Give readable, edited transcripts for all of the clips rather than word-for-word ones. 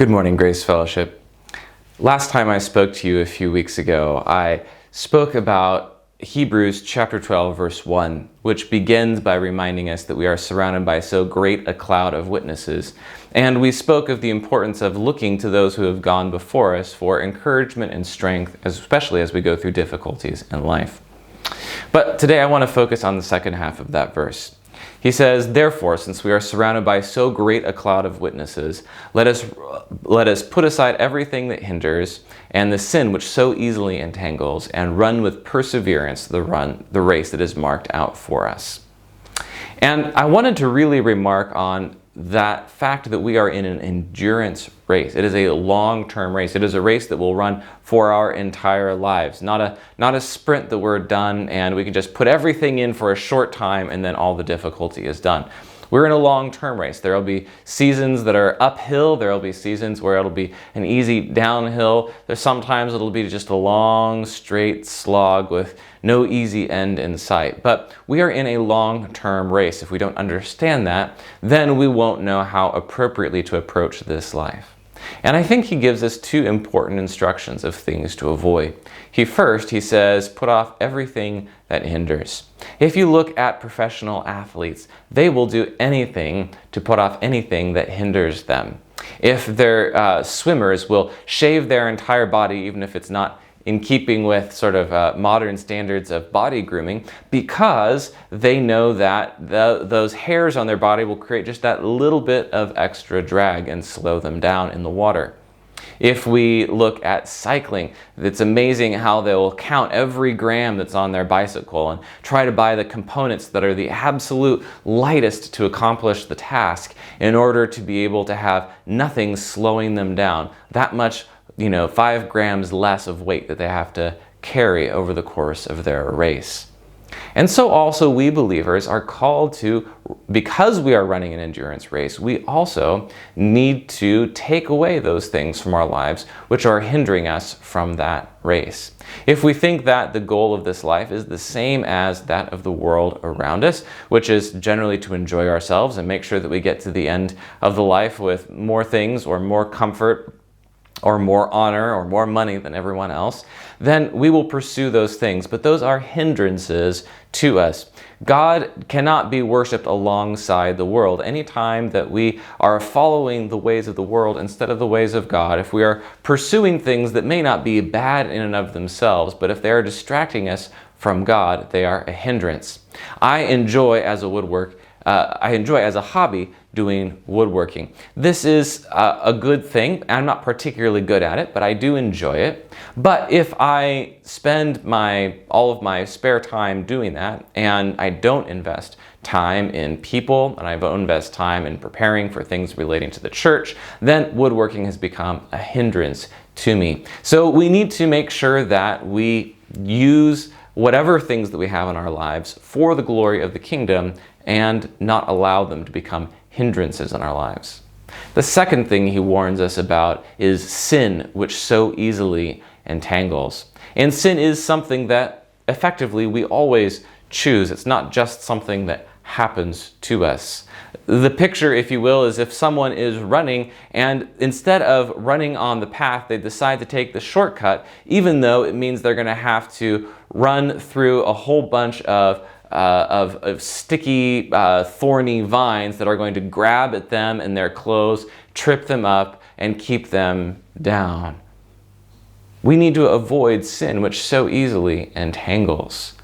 Good morning, Grace Fellowship. Last time I spoke to you a few weeks ago, I spoke about Hebrews chapter 12, verse 1, which begins by reminding us that we are surrounded by so great a cloud of witnesses. And we spoke of the importance of looking to those who have gone before us for encouragement and strength, especially as we go through difficulties in life. But today I want to focus on the second half of that verse. He says, "Therefore, since we are surrounded by so great a cloud of witnesses, let us put aside everything that hinders and the sin which so easily entangles, and run with perseverance the race that is marked out for us." And I wanted to really remark on that fact that we are in an endurance race. It is a long-term race. It is a race that will run for our entire lives, not a sprint that we're done and we can just put everything in for a short time and then all the difficulty is done. We're in a long-term race. There will be seasons that are uphill. There will be seasons where it'll be an easy downhill. Sometimes it'll be just a long, straight slog with no easy end in sight. But we are in a long-term race. If we don't understand that, then we won't know how appropriately to approach this life. And I think he gives us two important instructions of things to avoid. He says, put off everything that hinders. If you look at professional athletes, they will do anything to put off anything that hinders them. If they're swimmers will shave their entire body, even if it's not in keeping with sort of modern standards of body grooming, because they know that those hairs on their body will create just that little bit of extra drag and slow them down in the water. If we look at cycling, it's amazing how they will count every gram that's on their bicycle and try to buy the components that are the absolute lightest to accomplish the task in order to be able to have nothing slowing them down. That much 5 grams less of weight that they have to carry over the course of their race. And so also we believers are called to, because we are running an endurance race, we also need to take away those things from our lives which are hindering us from that race. If we think that the goal of this life is the same as that of the world around us, which is generally to enjoy ourselves and make sure that we get to the end of the life with more things or more comfort or more honor or more money than everyone else, then we will pursue those things. But those are hindrances to us. God cannot be worshipped alongside the world. Anytime that we are following the ways of the world instead of the ways of God, if we are pursuing things that may not be bad in and of themselves, but if they are distracting us from God, they are a hindrance. I enjoy as a hobby doing woodworking. This is a good thing. I'm not particularly good at it, but I do enjoy it. But if I spend all of my spare time doing that, and I don't invest time in people, and I don't invest time in preparing for things relating to the church, then woodworking has become a hindrance to me. So we need to make sure that we use whatever things that we have in our lives for the glory of the kingdom and not allow them to become hindrances in our lives. The second thing he warns us about is sin, which so easily entangles. And sin is something that effectively we always choose. It's not just something that happens to us. The picture, if you will, is if someone is running and instead of running on the path, they decide to take the shortcut, even though it means they're going to have to run through a whole bunch of sticky, thorny vines that are going to grab at them and their clothes, trip them up, and keep them down. We need to avoid sin, which so easily entangles.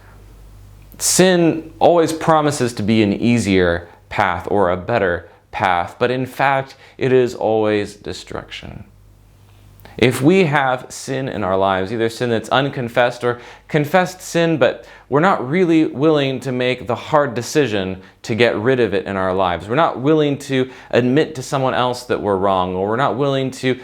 Sin always promises to be an easier path or a better path, but in fact, it is always destruction. If we have sin in our lives, either sin that's unconfessed or confessed sin, but we're not really willing to make the hard decision to get rid of it in our lives. We're not willing to admit to someone else that we're wrong, or we're not willing to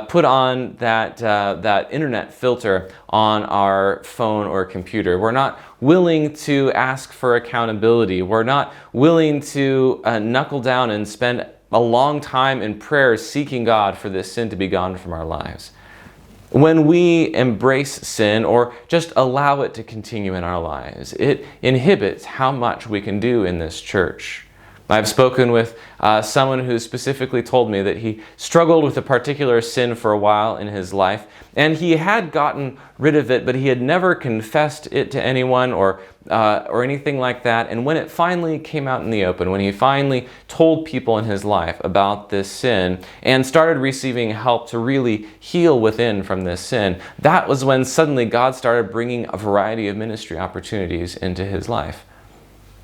put on that internet filter on our phone or computer. We're not willing to ask for accountability. We're not willing to knuckle down and spend a long time in prayer seeking God for this sin to be gone from our lives. When we embrace sin or just allow it to continue in our lives, it inhibits how much we can do in this church. I've spoken with someone who specifically told me that he struggled with a particular sin for a while in his life, and he had gotten rid of it, but he had never confessed it to anyone or anything like that. And when it finally came out in the open, when he finally told people in his life about this sin and started receiving help to really heal within from this sin, that was when suddenly God started bringing a variety of ministry opportunities into his life.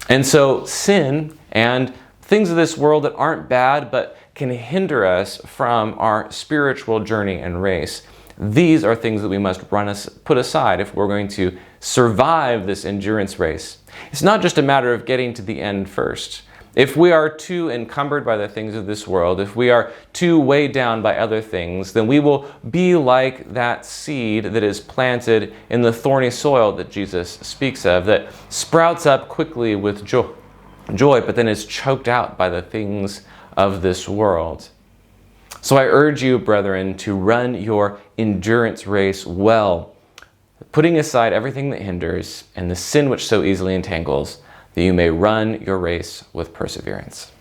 And so sin and things of this world that aren't bad but can hinder us from our spiritual journey and race, these are things that we must put aside if we're going to survive this endurance race. It's not just a matter of getting to the end first. If we are too encumbered by the things of this world, if we are too weighed down by other things, then we will be like that seed that is planted in the thorny soil that Jesus speaks of, that sprouts up quickly with joy, but then is choked out by the things of this world. So I urge you, brethren, to run your endurance race well, putting aside everything that hinders and the sin which so easily entangles, that you may run your race with perseverance.